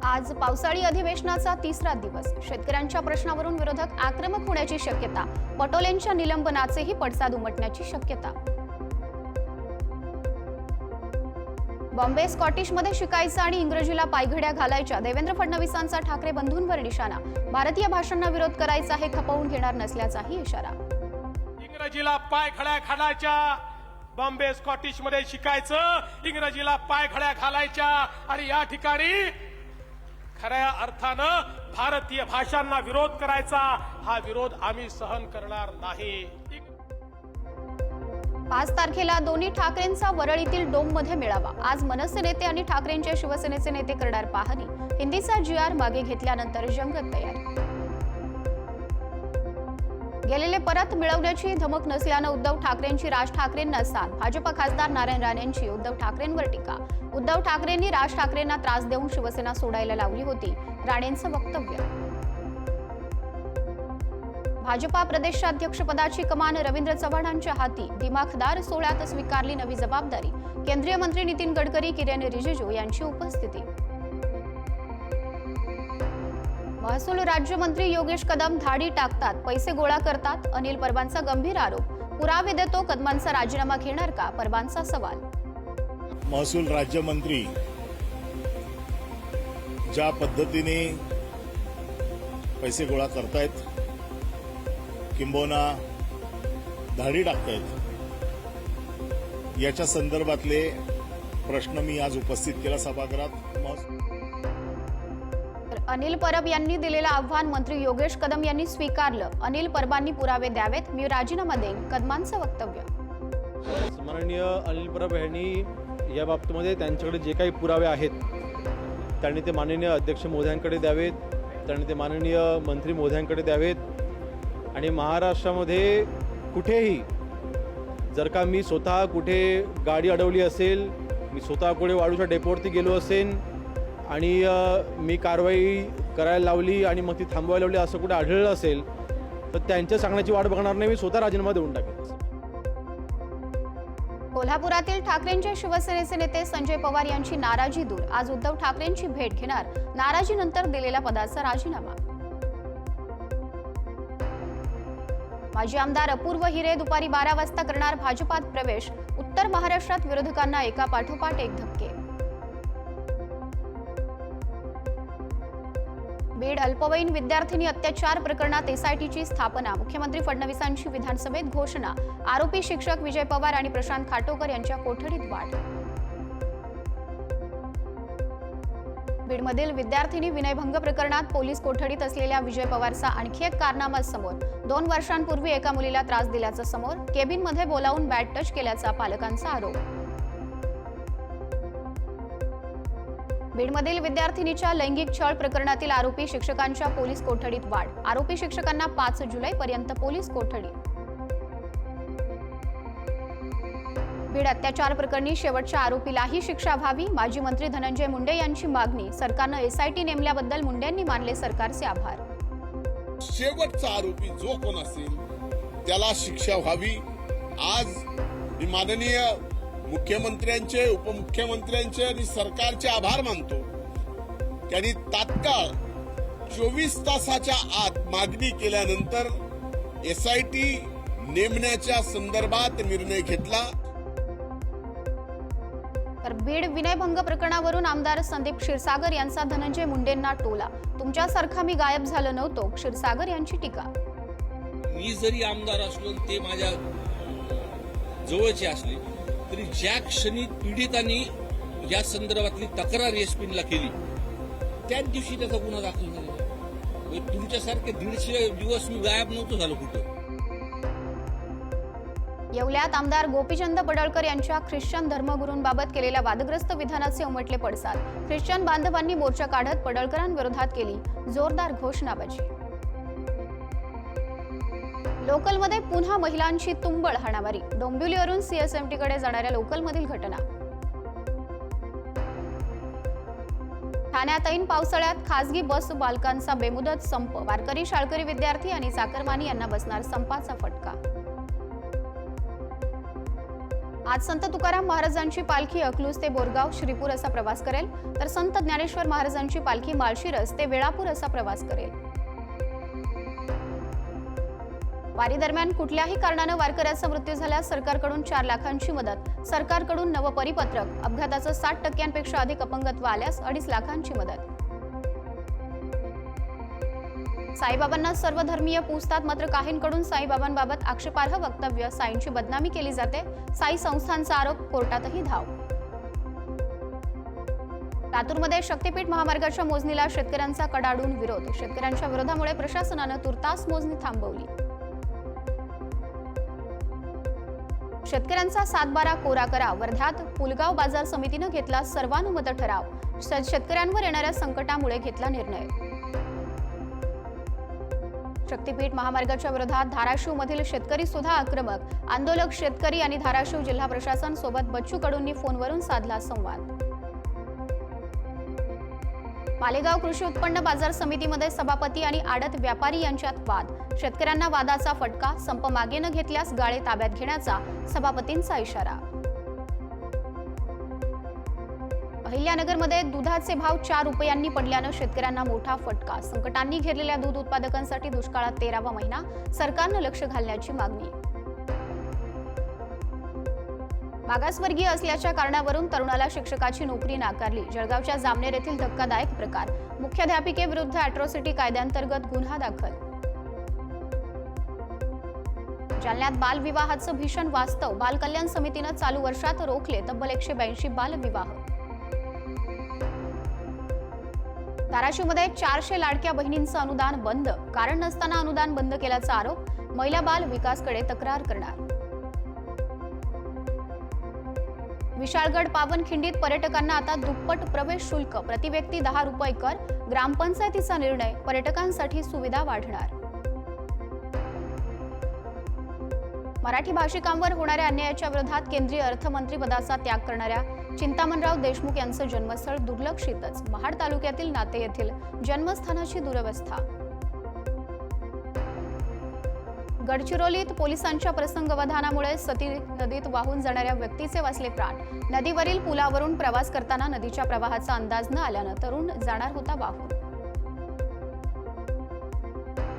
आज पावसाळी अधिवेशनाचा तिसरा दिवस. शेतकऱ्यांच्या प्रश्नावरून विरोधक आक्रमक होण्याची शक्यता. पटोलेंच्या निलंबनाचेही पडसाद उमटण्याची शक्यता. बॉम्बे स्कॉटिशमध्ये शिकायचं आणि इंग्रजीला पायघड्या घालायच्या. देवेंद्र फडणवीसांचा ठाकरे बंधूंवर निशाणा. भारतीय भाषांना विरोध करायचा हे खपवून घेणार नसल्याचाही इशारा. इंग्रजीला पायघड्या घालायच्या, बॉम्बे स्कॉटिशमध्ये शिकायचं, इंग्रजीला पायघड्या घालायच्या आणि या ठिकाणी खऱ्या अर्थानं भारतीय भाषांना विरोध करायचा. हा विरोध आम्ही सहन करणार नाही. 5 तारखेला दोन्ही ठाकरेंचा वरळीतील डोममध्ये मेळावा. आज मनसे नेते आणि ठाकरेंचे शिवसेनेचे नेते करणार पाहणी. हिंदीचा GR मागे घेतल्यानंतर जंगत तयार. गेलेले परत मिळवण्याची धमक नसल्यानं उद्धव ठाकरेंची राज ठाकरेंना साथ. भाजप खासदार नारायण राणेंची उद्धव ठाकरेंवर टीका. उद्धव ठाकरेंनी राज ठाकरेंना त्रास देऊन शिवसेना सोडायला लावली होती, राणेंचं वक्तव्य. भाजपा प्रदेशाध्यक्षपदाची कमान रवींद्र चव्हाणांच्या हाती. दिमाखदार सोहळ्यात स्वीकारली नवी जबाबदारी. केंद्रीय मंत्री नितीन गडकरी, किरेन रिजिजू यांची उपस्थिती. महसूल राज्यमंत्री योगेश कदम धाडी टाकतात, पैसे गोळा करतात. अनिल परबांचा गंभीर आरोप. पुरावे देतो, कदमांचा राजीनामा घेणार का, परबांचा सवाल. महसूल राज्यमंत्री ज्या पद्धतीने पैसे गोळा करतायत, किंबहुना धाडी टाकतायत, याच्या संदर्भातले प्रश्न मी आज उपस्थित केला सभागृहात. अनिल परब यांनी दिलेलं आव्हान मंत्री योगेश कदम यांनी स्वीकारलं. अनिल परबांनी पुरावे द्यावेत, मी राजीनामा देईन, कदमांचं वक्तव्य. माननीय अनिल परब यांनी या बाबतीमध्ये त्यांच्याकडे जे काही पुरावे आहेत त्यांनी ते माननीय अध्यक्ष महोदयांकडे द्यावेत, त्यांनी ते माननीय मंत्री महोदयांकडे द्यावेत. आणि महाराष्ट्रामध्ये कुठेही जर का मी स्वतः कुठे गाडी अडवली असेल, मी स्वतः कुठे वाळूच्या डेपोवरती गेलो असेल आणि मी कारवाई करायला लावली आणि मग ती थांबवायला लावली असं कुठे आढळलं असेल तर त्यांच्या सांगण्याची वाट बघणार नाही, मी स्वतः राजीनामा देऊन टाकेन. कोल्हापुरातील ठाकरेंच्या शिवसेनेचे नेते संजय पवार यांची नाराजी दूर. आज उद्धव ठाकरेंची भेट घेणार. नाराजीनंतर दिलेल्या पदाचा राजीनामा. माजी आमदार अपूर्व हिरे दुपारी 12 वाजता करणार भाजपात प्रवेश. उत्तर महाराष्ट्रात विरोधकांना एका पाठोपाठ एक धक्के. बीड अल्पवयीन विद्यार्थिनी अत्याचार प्रकरणात SITची स्थापना. मुख्यमंत्री फडणवीसांची विधानसभेत घोषणा. आरोपी शिक्षक विजय पवार आणि प्रशांत खाटोकर यांच्या कोठडीत वाढ. बीडमधील विद्यार्थिनी विनयभंग प्रकरणात पोलीस कोठडीत असलेल्या विजय पवारचा आणखी एक कारनामा समोर. 2 वर्षांपूर्वी एका मुलीला त्रास दिल्याचं समोर. केबिनमध्ये बोलावून बॅड टच केल्याचा पालकांचा आरोप. बीडमधील विद्यार्थिनीच्या लैंगिक छळ प्रकरणातील आरोपी शिक्षकांच्या पोलीस कोठडीत वाढ. आरोपी शिक्षकांना 5 जुलैपर्यंत पोलीस कोठडी. बीड अत्याचार प्रकरणी शेवटच्या आरोपीलाही शिक्षा व्हावी. माजी मंत्री धनंजय मुंडे यांची मागणी. सरकारनं SIT नेमल्याबद्दल मुंडेंनी मानले सरकारचे आभार. शेवटचा आरोपी जो कोण असेल त्याला शिक्षा व्हावी. आज मी माननीय मुख्यमंत्र्यांचे, उपमुख्यमंत्र्यांचे आणि सरकारचे आभार मानतो. त्यांनी तात्काळ 24 तासाच्या आत मागणी केल्यानंतर SIT नेमण्याच्या संदर्भात निर्णय घेतला. तर बीड विनयभंग प्रकरणावरून आमदार संदीप क्षीरसागर यांचा धनंजय मुंडेंना टोला. तुमच्यासारखा मी गायब झालो नव्हतो, क्षीरसागर यांची टीका. मी जरी आमदार असलो ते माझ्या जवळचे असले तरी ज्या क्षणी पीडितांनी या संदर्भातली तक्रार SP ला केली त्याच दिवशी त्याचा गुन्हा दाखल झाला. तुमच्यासारखे 150 दिवस मी गायब नव्हतो झालो कुठं. येवल्यात आमदार गोपीचंद पडळकर यांच्या ख्रिश्चन धर्मगुरूंबाबत केलेल्या वादग्रस्त विधानाचे उमटले पडसाद. ख्रिश्चन बांधवांनी मोर्चा काढत पडळकरांविरोधात केली जोरदार घोषणाबाजी. लोकलमध्ये पुन्हा महिलांची तुंबळ हाणामारी. डोंबिवलीवरून CSMTकडे जाणाऱ्या लोकलमधील घटना. ठाण्यात ऐन पावसाळ्यात खासगी बस मालकांचा बेमुदत संप. वारकरी, शाळकरी विद्यार्थी आणि चाकरमानी यांना बसणार संपाचा फटका. आज संत तुकाराम महाराजांची पालखी अकलूज ते बोरगाव श्रीपूर असा प्रवास करेल, तर संत ज्ञानेश्वर महाराजांची पालखी माळशिरस ते वेळापूर असा प्रवास करेल. वारी दरम्यान कुठल्याही कारणानं वारकऱ्याचा मृत्यू झाल्यास सरकारकडून 4 लाखांची मदत, सरकारकडून नवं परिपत्रक, अपघाताचं 60% अधिक अपंगत्व आल्यास 2.5 लाखांची मदत. साईबाबांना सर्व धर्मीय पूजतात, मात्र काहींकडून साईबाबांबाबत आक्षेपार्ह वक्तव्य, साईंची बदनामी केली जाते. साई संस्थांचा आरोप, कोर्टातही धाव. लातूरमध्ये शक्तीपीठ महामार्गाच्या मोजणीला शेतकऱ्यांचा कडाडून विरोध, शेतकऱ्यांच्या विरोधामुळे प्रशासनानं तुर्तास मोजणी थांबवली. शेतकऱ्यांचा 7/12 कोरा करा, वर्ध्यात पुलगाव बाजार समितीनं घेतला सर्वानुमत ठराव, शेतकऱ्यांवर येणाऱ्या संकटामुळे घेतला निर्णय. शक्तीपीठ महामार्गाच्या विरोधात धाराशिवमधील शेतकरी सुद्धा आक्रमक, आंदोलक शेतकरी आणि धाराशिव जिल्हा प्रशासन सोबत बच्चू कडूंनी फोनवरून साधला संवाद. मालेगाव कृषी उत्पन्न बाजार समितीमध्ये सभापती आणि आडत व्यापारी यांच्यात वाद, शेतकऱ्यांना वादाचा फटका, संप मागे न घेतल्यास गाळे ताब्यात घेण्याचा सभापतींचा इशारा. अहिल्यानगरमध्ये दुधाचे भाव 4 रुपयांनी पडल्यानं शेतकऱ्यांना मोठा फटका, संकटांनी घेरलेल्या दूध उत्पादकांसाठी दुष्काळात 13वा महिना, सरकारनं लक्ष घालण्याची मागणी. मागासवर्गीय असल्याच्या कारणावरून तरुणाला शिक्षकाची नोकरी नाकारली, जळगावच्या जामनेर येथील धक्कादायक प्रकार, मुख्याध्यापिकेविरुद्ध अॅट्रॉसिटी कायद्यांतर्गत गुन्हा दाखल. जालन्यात बालविवाहाचं भीषण वास्तव, बाल कल्याण समितीनं चालू वर्षात रोखले तब्बल 182 बालविवाह. धाराशिवमध्ये 400 लाडक्या बहिणींचं अनुदान बंद, कारण नसताना अनुदान बंद केल्याचा आरोप, महिला बाल विकासकडे तक्रार करणार. विशाळगड पावनखिंडीत पर्यटकांना आता दुप्पट प्रवेश शुल्क, प्रतिव्यक्ती 10 रुपये कर, ग्रामपंचायतीचा निर्णय, पर्यटकांसाठी सुविधा वाढणार. मराठी भाषिकांवर होणाऱ्या अन्यायाच्या विरोधात केंद्रीय अर्थमंत्री पदाचा त्याग करणाऱ्या चिंतामणराव देशमुख यांचं जन्मस्थळ दुर्लक्षितच, महाड तालुक्यातील नाते येथील जन्मस्थानाची दुरवस्था. गडचिरोलीत पोलिसांच्या प्रसंगावधानामुळे सती नदीत वाहून जाणाऱ्या व्यक्तीचे वाचले प्राण, नदीवरील पुलावरून प्रवास करताना नदीच्या प्रवाहाचा अंदाज न आल्यानं तरुण जाणार होता वाहून.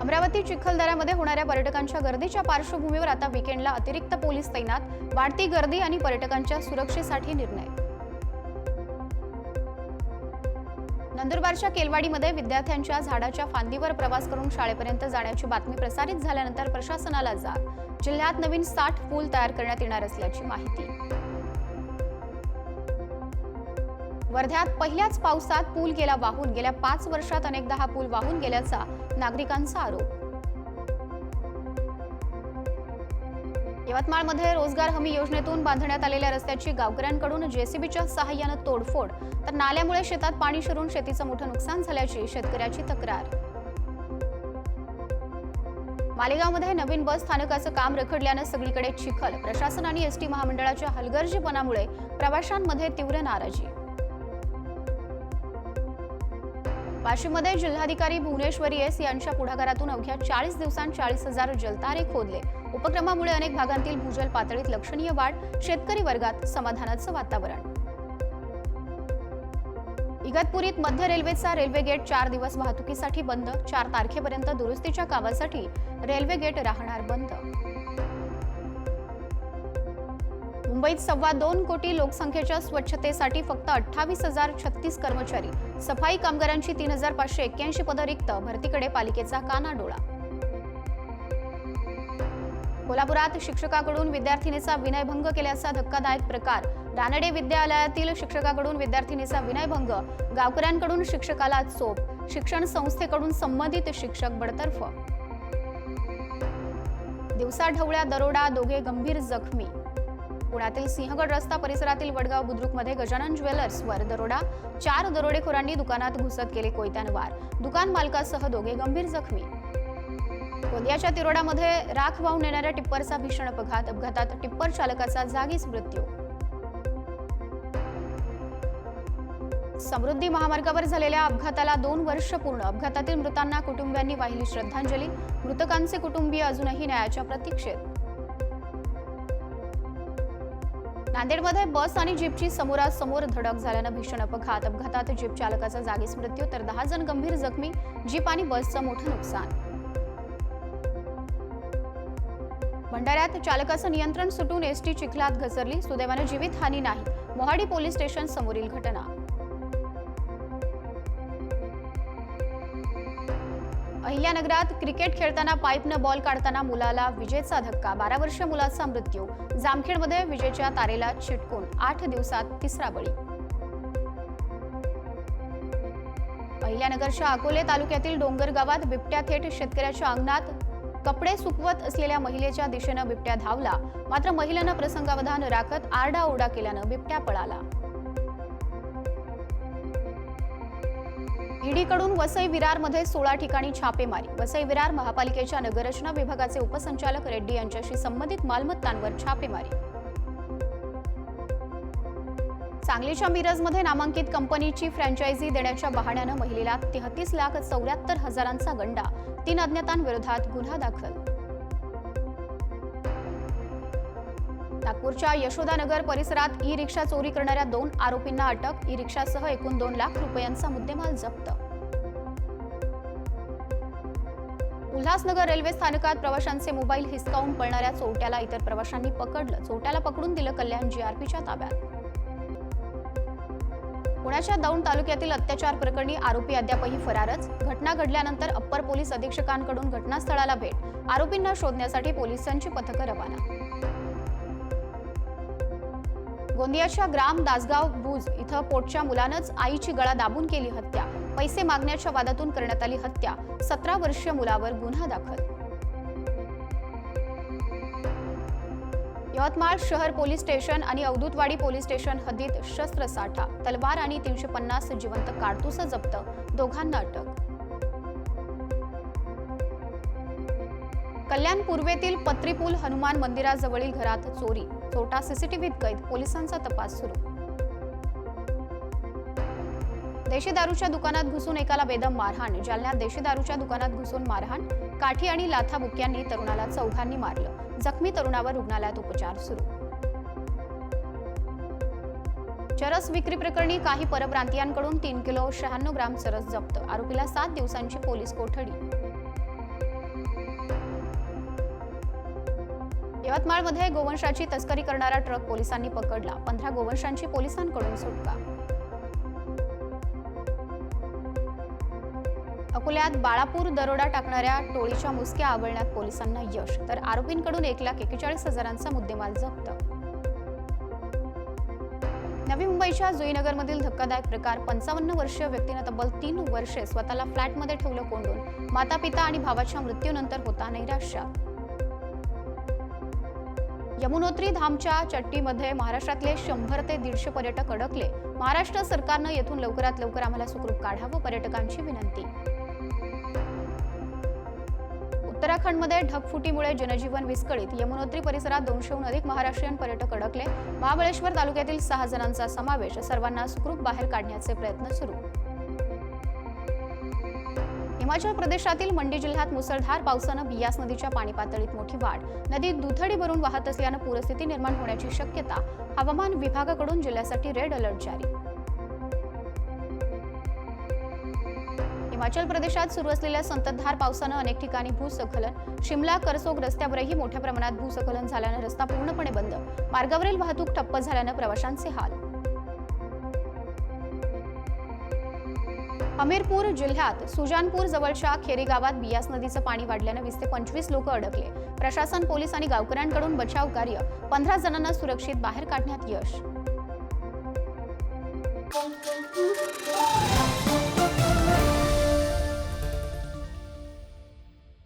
अमरावती चिखलदऱ्यामध्ये होणाऱ्या पर्यटकांच्या गर्दीच्या पार्श्वभूमीवर आता वीकेंडला अतिरिक्त पोलीस तैनात, वाढती गर्दी आणि पर्यटकांच्या सुरक्षेसाठी निर्णय. नंदुरबारच्या केलवाडीमध्ये विद्यार्थ्यांच्या झाडाच्या फांदीवर प्रवास करून शाळेपर्यंत जाण्याची बातमी प्रसारित झाल्यानंतर प्रशासनाला जाग, जिल्ह्यात नवीन 60 पूल तयार करण्यात येणार असल्याची माहिती. वर्ध्यात पहिल्याच पावसात पूल गेला वाहून, गेल्या 5 वर्षात अनेकदा हा पूल वाहून गेल्याचा नागरिकांचा आरोप. यवतमाळमध्ये रोजगार हमी योजनेतून बांधण्यात आलेल्या रस्त्याची गावकऱ्यांकडून जेसीबीच्या सहाय्यानं तोडफोड, तर नाल्यामुळे शेतात पाणी शिरून शेतीचं मोठं नुकसान झाल्याची शेतकऱ्याची तक्रार. मालेगावमध्ये नवीन बस स्थानकाचं काम रखडल्यानं सगळीकडे चिखल, प्रशासन आणि एसटी महामंडळाच्या हलगर्जीपणामुळे प्रवाशांमध्ये तीव्र नाराजी. वाशिममध्ये जिल्हाधिकारी भुवनेश्वरी एस यांच्या पुढाकारातून अवघ्या 40 दिवसांत 40,000 जलतारे खोदले, उपक्रमामुळे अनेक भागांतील भूजल पातळीत लक्षणीय वाढ, शेतकरी वर्गात समाधानाचं वातावरण. इगतपुरीत मध्य रेल्वेचा रेल्वे गेट 4 दिवस वाहतुकीसाठी बंद, 4 तारखेपर्यंत दुरुस्तीच्या कामासाठी रेल्वे गेट राहणार बंद. मुंबईत 2.25 कोटी लोकसंख्येच्या स्वच्छतेसाठी फक्त 28,036 कर्मचारी, सफाई कामगारांची 3,581 पदं रिक्त, भरतीकडे पालिकेचा कानाडोळा. कोल्हापुरात शिक्षकाकडून विद्यार्थिनीचा विनयभंग केल्याचा धक्कादायक प्रकार, रानडे विद्यालयातील शिक्षकाकडून विद्यार्थिनीचा विनयभंग, गावकऱ्यांकडून शिक्षकाला चोप, शिक्षण संस्थेकडून संबंधित शिक्षक बडतर्फ. दिवसाढवळ्या दरोडा, दोघे गंभीर जखमी. पुण्यातील सिंहगड रस्ता परिसरातील वडगाव बुद्रुकमध्ये गजानन ज्वेलर्सवर दरोडा, 4 दरोडेखोरांनी दुकानात घुसत केले कोयत्यानं वार, दुकान मालकासह दोघे गंभीर जखमी. गोंदियाच्या तिरोडामध्ये राख वाहून नेणाऱ्या टिप्परचा भीषण अपघात, अपघातात टिप्पर चालकाचा जागीच मृत्यू. समृद्धी महामार्गावर झालेल्या अपघाताला 2 वर्ष पूर्ण, अपघातातील मृतांना कुटुंबियांनी वाहिली श्रद्धांजली, मृतकांचे कुटुंबीय अजूनही न्यायाच्या प्रतीक्षेत. नांदेडमध्ये बस आणि जीपची समोरासमोर धडक झाल्यानं भीषण अपघात. अपघातात जीप चालकाचा जागीच मृत्यू तर 10 जण गंभीर जखमी. जीप आणि बसचं मोठं नुकसान. भंडाऱ्यात चालकाचं नियंत्रण सुटून एसटी चिखलात घसरली. सुदैवानं जीवितहानी नाही. मोहाडी पोलीस स्टेशन समोरील घटना. अहिल्यानगरात क्रिकेट खेळताना पाईपनं बॉल काढताना मुलाला विजेचा धक्का. 12 वर्षीय मुलाचा मृत्यू. जामखेडमध्ये विजेच्या तारेला चिटकून 8 दिवसात तिसरा बळी. अहिल्यानगरच्या अकोले तालुक्यातील डोंगर गावात बिबट्या थेट शेतकऱ्याच्या अंगणात. कपडे सुकवत असलेल्या महिलेच्या दिशेनं बिबट्या धावला. मात्र महिलेनं प्रसंगावधान राखत आरडाओरडा केल्यानं बिबट्या पळाला. ईडीकडून वसई विरारमध्ये 16 ठिकाणी छापेमारी. वसई विरार महापालिकेच्या नगररचना विभागाचे उपसंचालक रेड्डी यांच्याशी संबंधित मालमत्तांवर छापेमारी. सांगलीच्या मिरजमध्ये नामांकित कंपनीची फ्रँचायझी देण्याच्या बहाण्यानं महिलेला 33,74,000चा गंडा. 3 अज्ञातांविरोधात गुन्हा दाखल. नागपूरच्या यशोदानगर परिसरात ई रिक्षा चोरी करणाऱ्या 2 आरोपींना अटक. ई रिक्षासह एकूण 2 लाख रुपयांचा मुद्देमाल जप्त. उल्हासनगर रेल्वे स्थानकात प्रवाशांचे मोबाईल हिसकावून पळणाऱ्या चोरट्याला इतर प्रवाशांनी पकडलं. चोरट्याला पकडून दिलं कल्याण जीआरपीच्या ताब्यात. पुण्याच्या दौंड तालुक्यातील अत्याचार प्रकरणी आरोपी अद्यापही फरारच. घटना घडल्यानंतर अप्पर पोलीस अधीक्षकांकडून घटनास्थळाला भेट. आरोपींना शोधण्यासाठी पोलिसांची पथकं रवाना. गोंदियाच्या ग्राम दासगाव बुज इथं पोटच्या मुलानंच आईची गळा दाबून केली हत्या. पैसे मागण्याच्या वादातून करण्यात आली हत्या. 17 वर्षीय मुलावर गुन्हा दाखल. यवतमाळ शहर पोलीस स्टेशन आणि अवधूतवाडी पोलीस स्टेशन हद्दीत शस्त्रसाठा, तलवार आणि 350 जिवंत काडतुसं जप्त. दोघांना अटक. कल्याण पूर्वेतील पत्रीपूल हनुमान मंदिराजवळील घरात चोरी. चोरटा सीसीटीव्हीत कैद. पोलिसांचा तपास सुरू. देशी दारूच्या दुकानात घुसून एकाला बेदम मारहाण. जालन्यात देशी दारूच्या दुकानात घुसून मारहाण. काठी आणि लाथाबुक्क्यांनी तरुणाला चौघांनी मारलं. जखमी तरुणावर रुग्णालयात उपचार सुरू. चरस विक्री प्रकरणी काही परप्रांतीयांकडून 3 किलो 96 ग्राम चरस जप्त. आरोपीला 7 दिवसांची पोलीस कोठडी. यवतमाळमध्ये गोवंशाची तस्करी करणारा ट्रक पोलिसांनी पकडला. 15 गोवंशांची पोलिसांकडून सुटका. अकोल्यात बाळापूर दरोडा टाकणाऱ्या टोळीच्या मुसक्या आवळण्यात पोलिसांना यश. तर आरोपींकडून 1,41,000चा मुद्देमाल जप्त. नवी मुंबईच्या जुईनगरमधील धक्कादायक प्रकार. 55 वर्षीय व्यक्तीनं तब्बल 3 वर्षे स्वतःला फ्लॅटमध्ये ठेवलं कोंडून. माता पिता आणि भावाच्या मृत्यूनंतर होता नैराश्य. यमुनोत्री धामच्या चट्टीमध्ये महाराष्ट्रातले 100 ते 150 पर्यटक अडकले. महाराष्ट्र सरकारनं येथून लवकरात लवकर आम्हाला सुखरूप काढावं, पर्यटकांची विनंती. उत्तराखंडमध्ये ढगफुटीमुळे जनजीवन विस्कळीत. यमुनोत्री परिसरात 200हून अधिक महाराष्ट्रीयन पर्यटक अडकले. महाबळेश्वर तालुक्यातील 6 जणांचा समावेश. सर्वांना सुखरूप बाहेर काढण्याचे प्रयत्न सुरू. हिमाचल प्रदेशातील मंडी जिल्ह्यात मुसळधार पावसानं बियास नदीच्या पाणी पातळीत मोठी वाढ. नदी दुथडी भरून वाहत असल्यानं पूरस्थिती निर्माण होण्याची शक्यता. हवामान विभागाकडून जिल्ह्यासाठी रेड अलर्ट जारी. हिमाचल प्रदेशात सुरू असलेल्या संततधार पावसानं अनेक ठिकाणी भूस्खलन. शिमला करसोग रस्त्यावरही मोठ्या प्रमाणात भूस्खलन झाल्यानं रस्ता पूर्णपणे बंद. मार्गावरील वाहतूक ठप्प झाल्यानं प्रवाशांचे हाल. हमीरपूर जिल्ह्यात सुजानपूर जवळच्या खेरी गावात बियास नदीचं पाणी वाढल्यानं 20 ते 25 लोक अडकले. प्रशासन, पोलीस आणि गावकऱ्यांकडून बचाव कार्य. 15 जणांना सुरक्षित बाहेर काढण्यात यश.